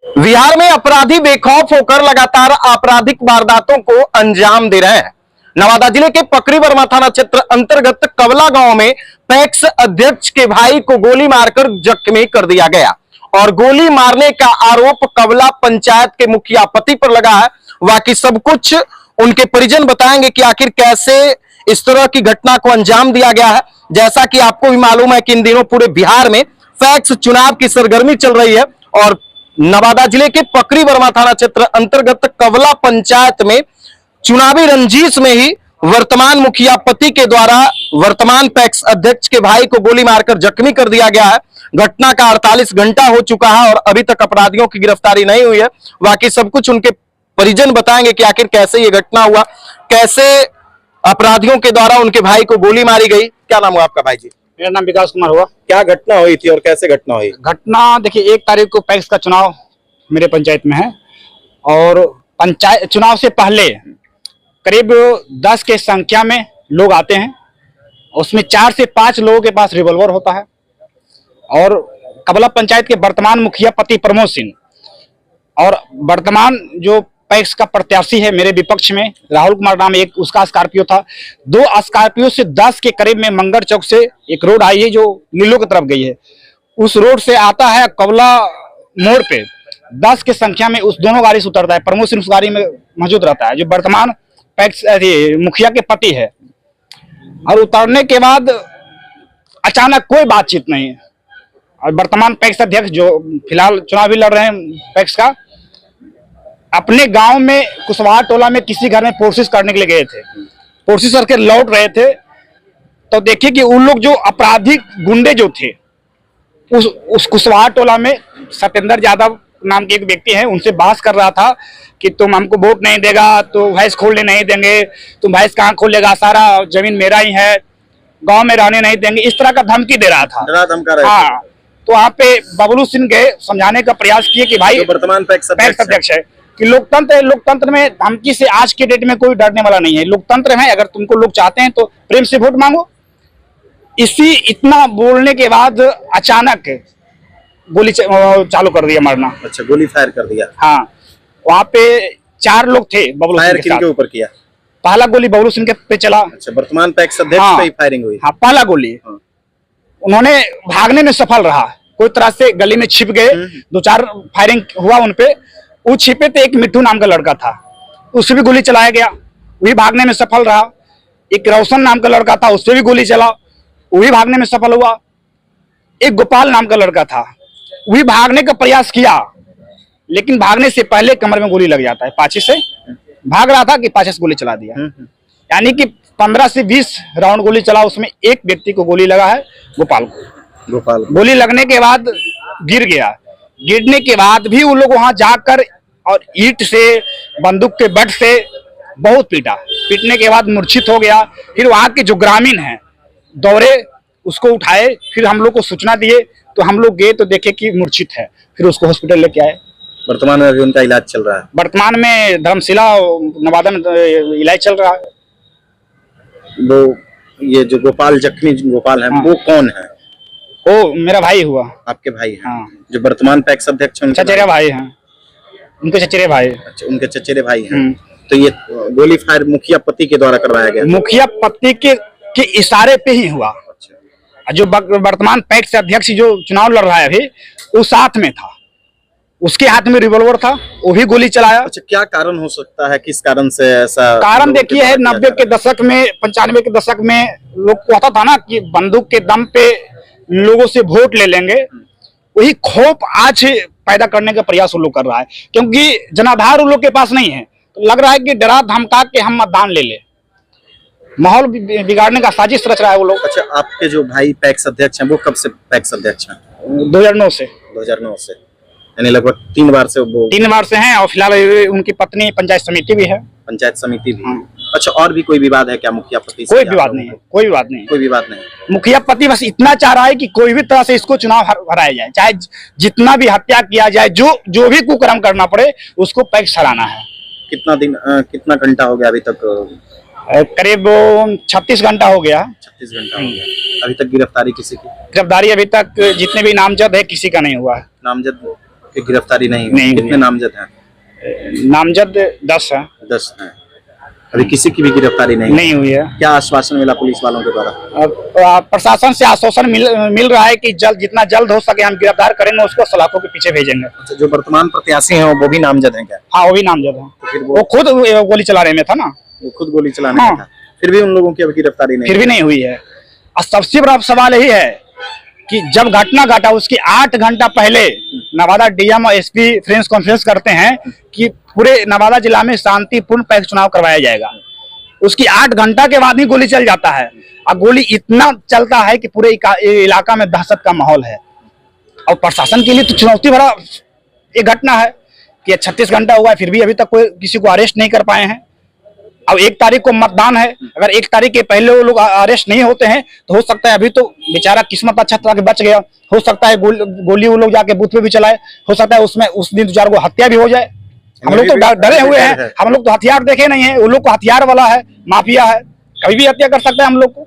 बिहार में अपराधी बेखौफ होकर लगातार आपराधिक वारदातों को अंजाम दे रहे हैं। नवादा जिले के पकड़ी वर्मा थाना क्षेत्र अंतर्गत कवला गांव में पैक्स अध्यक्ष के भाई को गोली मारकर जख्मी कर दिया गया और गोली मारने का आरोप कवला पंचायत के मुखिया पति पर लगा है। बाकी सब कुछ उनके परिजन बताएंगे कि आखिर कैसे इस तरह की घटना को अंजाम दिया गया है। जैसा कि आपको भी मालूम है कि इन दिनों पूरे बिहार में पैक्स चुनाव की सरगर्मी चल रही है और नवादा जिले के पकड़ी वर्मा थाना क्षेत्र अंतर्गत कवला पंचायत में चुनावी रंजिश में ही वर्तमान मुखिया पति के द्वारा वर्तमान पैक्स अध्यक्ष के भाई को गोली मारकर जख्मी कर दिया गया है। घटना का 48 घंटा हो चुका है और अभी तक अपराधियों की गिरफ्तारी नहीं हुई है। बाकी सब कुछ उनके परिजन बताएंगे कि आखिर कैसे ये घटना हुआ, कैसे अपराधियों के द्वारा उनके भाई को गोली मारी गई। क्या नाम हुआ आपका भाई जी? मेरा नाम विकास कुमार हुआ। क्या घटना हुई थी और कैसे घटना हुई? घटना देखिए, 1 तारीख को पैक्स का चुनाव मेरे पंचायत में है और पंचायत चुनाव से पहले करीब 10 के संख्या में लोग आते हैं। उसमें 4 से 5 लोगों के पास रिवॉल्वर होता है और कवला पंचायत के वर्तमान मुखिया पति प्रमोद सिंह और वर्तमान जो पैक्स का प्रत्याशी है मेरे विपक्ष में राहुल कुमार नाम, एक उसका स्कॉर्पियो था। 2 स्कॉर्पियो से 10 के करीब में मंगर चौक से एक रोड आई है जो लीलो की तरफ गई है। उस रोड से आता है कवला मोड़ पे 10 की संख्या में उस दोनों गाड़ी से उतरता है। प्रमोद सिंह उस गाड़ी में मौजूद रहता है जो वर्तमान पैक्स मुखिया के पति है। और उतरने के बाद अचानक कोई बातचीत नहीं है और वर्तमान पैक्स अध्यक्ष जो फिलहाल चुनाव भी लड़ रहे हैं पैक्स का, अपने गांव में कुशवाहा टोला में किसी घर में कोशिश करने के लिए गए थे। कोशिश करके लौट रहे थे तो देखिए कि उन लोग जो आपराधिक गुंडे जो थे उस कुशवाहा टोला में सत्येंद्र यादव नाम के एक व्यक्ति हैं, उनसे बहस कर रहा था कि तुम हमको वोट नहीं देगा तो भैंस खोलने नहीं देंगे, तुम भैंस कहाँ खोलेगा, सारा जमीन मेरा ही है, गांव में रहने नहीं देंगे, इस तरह का धमकी दे रहा था। हाँ, तो वहाँ पे बबलू सिंह गए, समझाने का प्रयास किए कि भाई वर्तमान पैक्स अध्यक्ष है कि लोकतंत्र में धमकी से आज के डेट में कोई डरने वाला नहीं है। लोकतंत्र है, अगर तुमको लोग चाहते हैं तो प्रेम से वोट मांगो। इतना बोलने के बाद अचानक गोली चालू कर दिया मारना। अच्छा, गोली फायर कर दिया। हाँ, वहाँ पे 4 लोग थे। बबलू सिंह के ऊपर किया? पहला गोली बबलू सिंह के पे चला। अच्छा, वर्तमान पैक्स अध्यक्ष पे ही फायरिंग हुई? हाँ, पहला गोली। हाँ। उन्होंने भागने में सफल रहा, कोई तरह से गली में छिप गए। 2-4 फायरिंग हुआ उनपे। वो छिपे थे, एक मिट्टू नाम का लड़का था, उससे भी गोली चलाया गया, वही भागने में सफल रहा। एक रोशन नाम का लड़का था, उससे भी गोली चला, वही भागने में सफल हुआ। एक गोपाल नाम का लड़का था, वही भागने का प्रयास किया, लेकिन भागने से पहले कमर में गोली लग जाता है। पाछे से भाग रहा था कि पाछे से गोली चला दिया। यानी कि 15 से 20 राउंड गोली चला, उसमें एक व्यक्ति को गोली लगा है, गोपाल को। गोली लगने के बाद गिर गया। गिरने के बाद भी वो लोग वहां जाकर और ईंट से, बंदूक के बट से बहुत पीटा। पीटने के बाद मूर्छित हो गया। फिर वहां के जो ग्रामीण हैं दौड़े, उसको उठाए, फिर हम लोग को सूचना दिए तो हम लोग गए तो देखे कि मूर्छित है, फिर उसको हॉस्पिटल लेके आए। वर्तमान में अभी उनका इलाज चल रहा है? वर्तमान में धर्मशिला नवादा में इलाज चल रहा है। वो ये जो गोपाल, जख्मी गोपाल है, वो कौन है? वो मेरा भाई हुआ। आपके भाई है? हाँ। जो वर्तमान पैक्स अध्यक्ष हैं? चचेरे भाई हैं, उनके चचेरे भाई। अच्छा, उनके चचेरे भाई हैं। तो ये गोली फायर मुखिया पति के द्वारा करवाया गया? मुखिया पति के इशारे पे ही हुआ। अच्छा। जो वर्तमान पैक्स अध्यक्ष जो चुनाव लड़ रहा है अभी, वो साथ में था, उसके हाथ में रिवॉल्वर था, वो भी गोली चलाया। अच्छा, क्या कारण हो सकता है, किस कारण से ऐसा? कारण देखिए है, 90 के दशक में, 95 के दशक में लोग कहता था ना कि बंदूक के दम पे लोगों से वोट ले लेंगे, वही खौफ आज पैदा करने का प्रयास वो लोग कर रहा है, क्योंकि जनाधार उन लोग के पास नहीं है। तो लग रहा है कि डरा धमका के हम मतदान ले ले, माहौल बिगाड़ने का साजिश रच रहा है वो लोग। अच्छा, आपके जो भाई पैक्स अध्यक्ष हैं वो कब से पैक्स अध्यक्ष हैं? 2009 से। 2009 से, यानी लगभग 3 बार से वो 3 बार से हैं। और फिलहाल उनकी पत्नी पंचायत समिति भी है। पंचायत समिति भी। अच्छा, और भी कोई विवाद है क्या मुखिया पति से? कोई विवाद नहीं है, कोई विवाद नहीं, कोई विवाद नहीं। मुखिया पति बस इतना चाह रहा है कि कोई भी तरह से इसको चुनाव हराया जाए, चाहे जितना भी हत्या किया जाए, जो भी कुकर्म करना पड़े, उसको पैक्स हराना है। कितना घंटा हो गया अभी तक? करीब 36 घंटा हो गया। 36 घंटा हो गया। अभी तक गिरफ्तारी किसी की? गिरफ्तारी अभी तक जितने भी नामजद है किसी का नहीं हुआ है। नामजद की गिरफ्तारी नहीं नहीं हुई। कितने नामजद हैं? नामजद 10 है। 10 हैं। अभी किसी की भी गिरफ्तारी नहीं हुई है। क्या आश्वासन मिला पुलिस वालों के द्वारा? अब प्रशासन से आश्वासन मिल रहा है कि जितना जल्द हो सके हम गिरफ्तार करेंगे, उसको सलाखों के पीछे भेजेंगे। अच्छा, जो वर्तमान प्रत्याशी हैं वो भी नामजद हैं क्या? हाँ, वो भी नामजद है। फिर वो खुद गोली चलाने में था ना, वो खुद गोली चलाने हाँ। में था, फिर भी उन लोगों की अभी गिरफ्तारी नहीं फिर भी नहीं हुई है। और सबसे बड़ा सवाल यही है कि जब घटना घटा उसके 8 घंटा पहले नवादा डीएम और एसपी प्रेस कॉन्फ्रेंस करते हैं कि पूरे नवादा जिला में शांतिपूर्ण पैक्स चुनाव करवाया जाएगा। उसकी 8 घंटा के बाद ही गोली चल जाता है, और गोली इतना चलता है कि पूरे इलाका में दहशत का माहौल है। और प्रशासन के लिए तो चुनौती भरा ये घटना है कि 36 घंटा हुआ है, फिर भी अभी तक कोई किसी को अरेस्ट नहीं कर पाए हैं। अब 1 तारीख को मतदान है, अगर 1 तारीख के पहले वो लोग अरेस्ट नहीं होते हैं तो हो सकता है अभी तो बेचारा किस्मत अच्छा था कि बच गया। हो सकता है गोली वो लोग जाके बूथ पे भी चलाए, हो सकता है उसमें उस दिन 2-4 को हत्या भी हो जाए। हम लोग तो डरे हुए हैं, हम लोग तो हथियार देखे नहीं है, वो लोग को हथियार वाला है, माफिया है, कभी भी हत्या कर सकता है हम लोग को।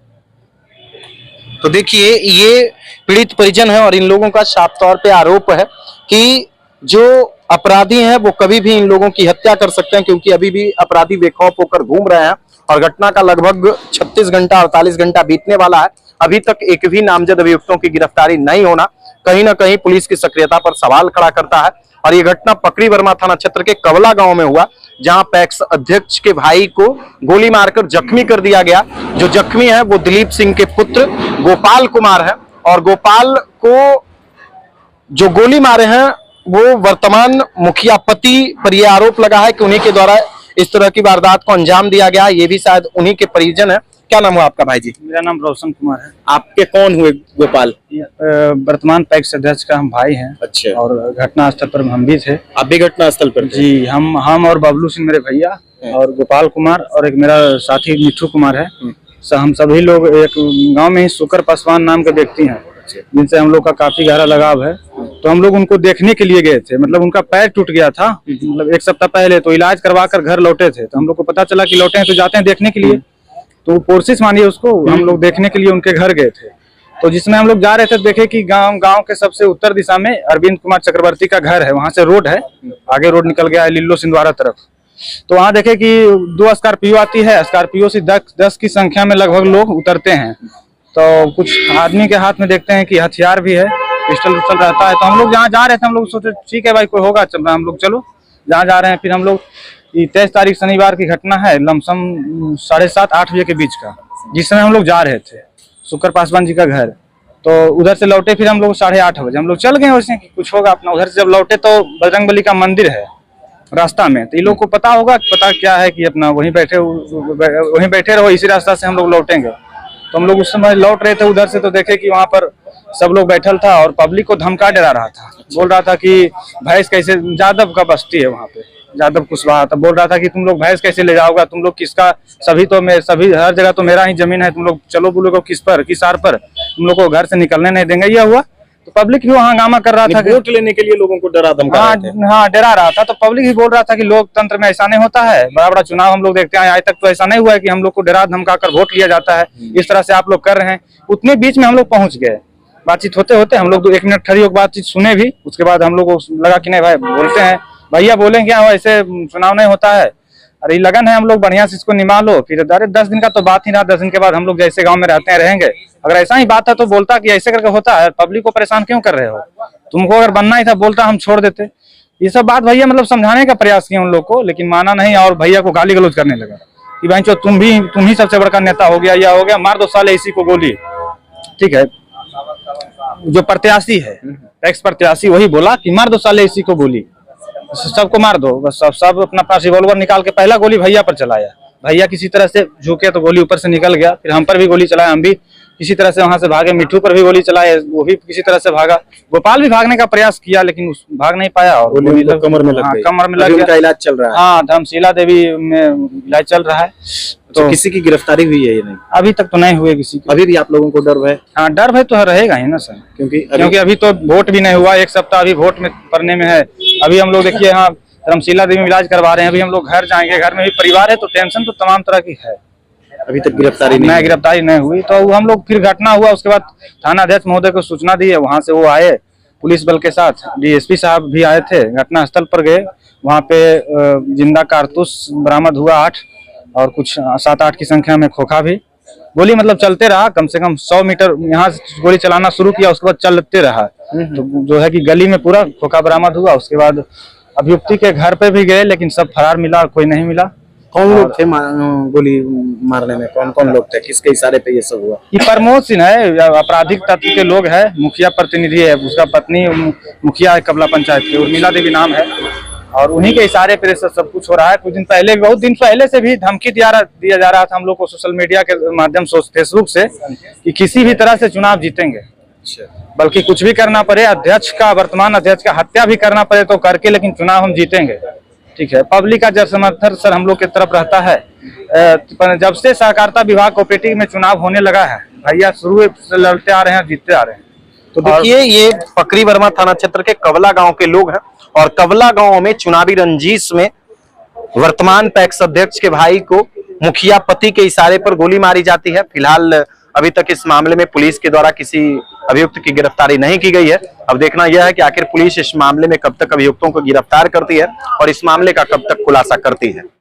तो देखिए, ये पीड़ित परिजन है और इन लोगों का साफ तौर पे आरोप है कि जो अपराधी हैं वो कभी भी इन लोगों की हत्या कर सकते हैं, क्योंकि अभी भी अपराधी बेखौफ होकर घूम रहे हैं और घटना का लगभग 36 घंटा 48 घंटा बीतने वाला है। अभी तक एक भी नामजद अभियुक्तों की गिरफ्तारी नहीं होना कहीं ना कहीं पुलिस की सक्रियता पर सवाल खड़ा करता है। और ये घटना पकड़ी वर्मा थाना क्षेत्र के कवला गांव में हुआ, जहां पैक्स अध्यक्ष के भाई को गोली मारकर जख्मी कर दिया गया। जो जख्मी है वो दिलीप सिंह के पुत्र गोपाल कुमार है, और गोपाल को जो गोली मारे हैं वो वर्तमान मुखिया पति पर यह आरोप लगा है कि उन्हीं के द्वारा इस तरह की वारदात को अंजाम दिया गया। ये भी शायद उन्हीं के परिजन है। क्या नाम हुआ आपका भाई जी? मेरा नाम रोशन कुमार है। आपके कौन हुए गोपाल? वर्तमान पैक्स अध्यक्ष का हम भाई हैं। अच्छा। और घटना स्थल पर हम भी थे। आप भी घटना स्थल पर थे? जी, हम और बबलू सिंह मेरे भैया, और गोपाल कुमार और एक मेरा साथी मिठू कुमार है। हम सभी लोग एक गांव में ही शुक्र पासवान नाम के व्यक्ति हैं, जिनसे हम लोग का काफी गहरा लगाव है। तो हम लोग उनको देखने के लिए गए थे। मतलब उनका पैर टूट गया था, मतलब 1 सप्ताह पहले, तो इलाज करवा कर घर लौटे थे। तो हम लोग को पता चला कि लौटे हैं तो जाते हैं देखने के लिए। तो कोशिश मानिए उसको, हम लोग देखने के लिए उनके घर गए थे। तो जिसमें हम लोग जा रहे थे देखे कि गांव के सबसे उत्तर दिशा में अरविंद कुमार चक्रवर्ती का घर है। वहां से रोड है, आगे रोड निकल गया है लिल्लो सिंधवारा तरफ। तो वहां देखे कि 2 स्कॉर्पियो आती है, स्कॉर्पियो से 10 की संख्या में लगभग लोग उतरते हैं। तो कुछ आदमी के हाथ में देखते हैं कि हथियार भी है, पिस्टल उस्टल रहता है। तो हम लोग जहाँ जा रहे थे हम लोग सोचे ठीक है भाई कोई होगा, हम लोग चलो जहाँ जा रहे हैं। फिर हम लोग 23 तारीख शनिवार की घटना है, लमसम 7:30-8 बजे के बीच का, जिस समय हम लोग जा रहे थे शुक्र पासवान जी का घर। तो उधर से लौटे फिर हम लोग 8:30 बजे हम लोग चल गए वैसे कि कुछ होगा अपना। उधर से जब लौटे तो बजरंगबली का मंदिर है रास्ता में। तो ये लोग को पता होगा, पता क्या है कि अपना वहीं बैठे रहो, इसी रास्ता से हम लोग लौटेंगे। तो हम लोग उस समय लौट रहे थे उधर से, तो देखे कि वहां पर सब लोग बैठल था और पब्लिक को धमका डरा रहा था। बोल रहा था कि भैंस कैसे, यादव का बस्ती है वहां पे, यादव कुशवाहा था, बोल रहा था कि तुम लोग भैंस कैसे ले जाओगा, तुम लोग किसका, सभी हर जगह तो मेरा ही जमीन है, तुम लोग चलो बोलो किस आर पर, तुम लोग को घर से निकलने नहीं देंगे। यह हुआ तो पब्लिक भी वहाँ हंगामा कर रहा था, वोट लेने के लिए लोगों को डरा धमका रहे थे। हाँ, डरा रहा था। तो पब्लिक भी बोल रहा था कि लोकतंत्र में ऐसा नहीं होता है, बड़ा बड़ा चुनाव हम लोग देखते हैं, आज तक तो ऐसा नहीं हुआ है कि हम लोग को डरा धमका कर वोट लिया जाता है, इस तरह से आप लोग कर रहे हैं। उतने बीच में हम लोग पहुंच गए। बातचीत होते होते हम लोग 1 मिनट खड़ी होकर बातचीत सुने भी। उसके बाद हम लोग को लगा कि नहीं भाई बोलते हैं, भैया बोलेंगे क्या, ऐसे चुनाव नहीं होता है, अरे लगन है, हम लोग बढ़िया से इसको निभा लो। फिर अरे 10 दिन का तो बात ही रहा, 10 दिन के बाद हम लोग जैसे गांव में रहते हैं रहेंगे। अगर ऐसा ही बात है तो बोलता कि ऐसे करके होता है, पब्लिक को परेशान क्यों कर रहे हो, तुमको अगर बनना ही था बोलता हम छोड़ देते। ये सब बात भैया मतलब समझाने का प्रयास किया उन लोग को, लेकिन माना नहीं और भैया को गाली गलौज करने लगा कि भाई चो तुम ही सबसे बड़का नेता हो गया, या हो गया, मार दो साले इसी को गोली। ठीक है, जो प्रत्याशी है एक्स प्रत्याशी वही बोला कि मार दो साले इसी को गोली, सबको मार दो बस। सब अपना पास रिवॉल्वर निकाल के पहला गोली भैया पर चलाया। भैया किसी तरह से झुके तो गोली ऊपर से निकल गया। फिर हम पर भी गोली चलाया, हम भी किसी तरह से वहां से भागे। मिठू पर भी गोली चलाए, वो भी किसी तरह से भागा। गोपाल भी भागने का प्रयास किया लेकिन भाग नहीं पाया और गोली कमर में लग गई। कमर में लग गया। इलाज चल रहा है। हाँ, धर्मशिला देवी में इलाज चल रहा है। तो किसी की गिरफ्तारी हुई है या नहीं? अभी तक तो नहीं हुई किसी की। अभी भी आप लोगों को डर है? हाँ, डर है तो रहेगा ही ना सर, क्योंकि अभी तो वोट भी नहीं हुआ। 1 सप्ताह अभी वोट में पड़ने में है। अभी हम लोग देखिए हाँ धर्मशिला देवी में इलाज करवा रहे हैं। अभी हम लोग घर जाएंगे, घर में भी परिवार है तो टेंशन तो तमाम तरह की है। अभी तक गिरफ्तारी नहीं हुई। तो हम लोग फिर घटना हुआ उसके बाद थाना अध्यक्ष महोदय को सूचना दी है, वहां से वो आए पुलिस बल के साथ डीएसपी साहब भी आए थे, घटनास्थल पर गए। वहाँ पे जिंदा कारतूस बरामद हुआ 8 और कुछ 7-8 की संख्या में खोखा भी। गोली मतलब चलते रहा, कम से कम 100 मीटर यहाँ से गोली चलाना शुरू किया, उसके बाद चलते रहा। तो जो है कि गली में पूरा खोखा बरामद हुआ। उसके बाद अभियुक्ति के घर पे भी गए, लेकिन सब फरार मिला, कोई नहीं मिला। कौन लोग थे गोली मारने में? कौन कौन लोग थे? किसके इशारे पे ये सब हुआ? ये प्रमोद सिंह है, आपराधिक तत्व के लोग हैं, मुखिया प्रतिनिधि है, उसका पत्नी मुखिया है कबला पंचायत की, उर्मिला देवी नाम है। और उन्हीं के इशारे पे सब कुछ हो रहा है। कुछ दिन पहले, बहुत दिन पहले से भी धमकी दिया जा रहा था हम लोग को सोशल मीडिया के माध्यम से, फेसबुक से, कि किसी भी तरह से चुनाव जीतेंगे, बल्कि कुछ भी करना पड़े, अध्यक्ष का, वर्तमान अध्यक्ष का हत्या भी करना पड़े तो करके, लेकिन चुनाव हम जीतेंगे। ठीक है, पब्लिक का जब समर्थन सर हम लोग की तरफ रहता है। जब से सहकारिता विभाग कोऑपरेटिव में चुनाव होने लगा है, भैया शुरू से लड़ते आ रहे हैं, जीतते आ रहे हैं। तो देखिए, ये पकरी वर्मा थाना क्षेत्र के कवला गांव के लोग हैं और कवला गांव में चुनावी रंजिश में वर्तमान पैक्स अध्यक्ष के भाई को मुखिया पति के इशारे पर गोली मारी जाती है। फिलहाल अभी तक इस मामले में पुलिस के द्वारा किसी अभियुक्त की गिरफ्तारी नहीं की गई है। अब देखना यह है कि आखिर पुलिस इस मामले में कब तक अभियुक्तों को गिरफ्तार करती है और इस मामले का कब तक खुलासा करती है।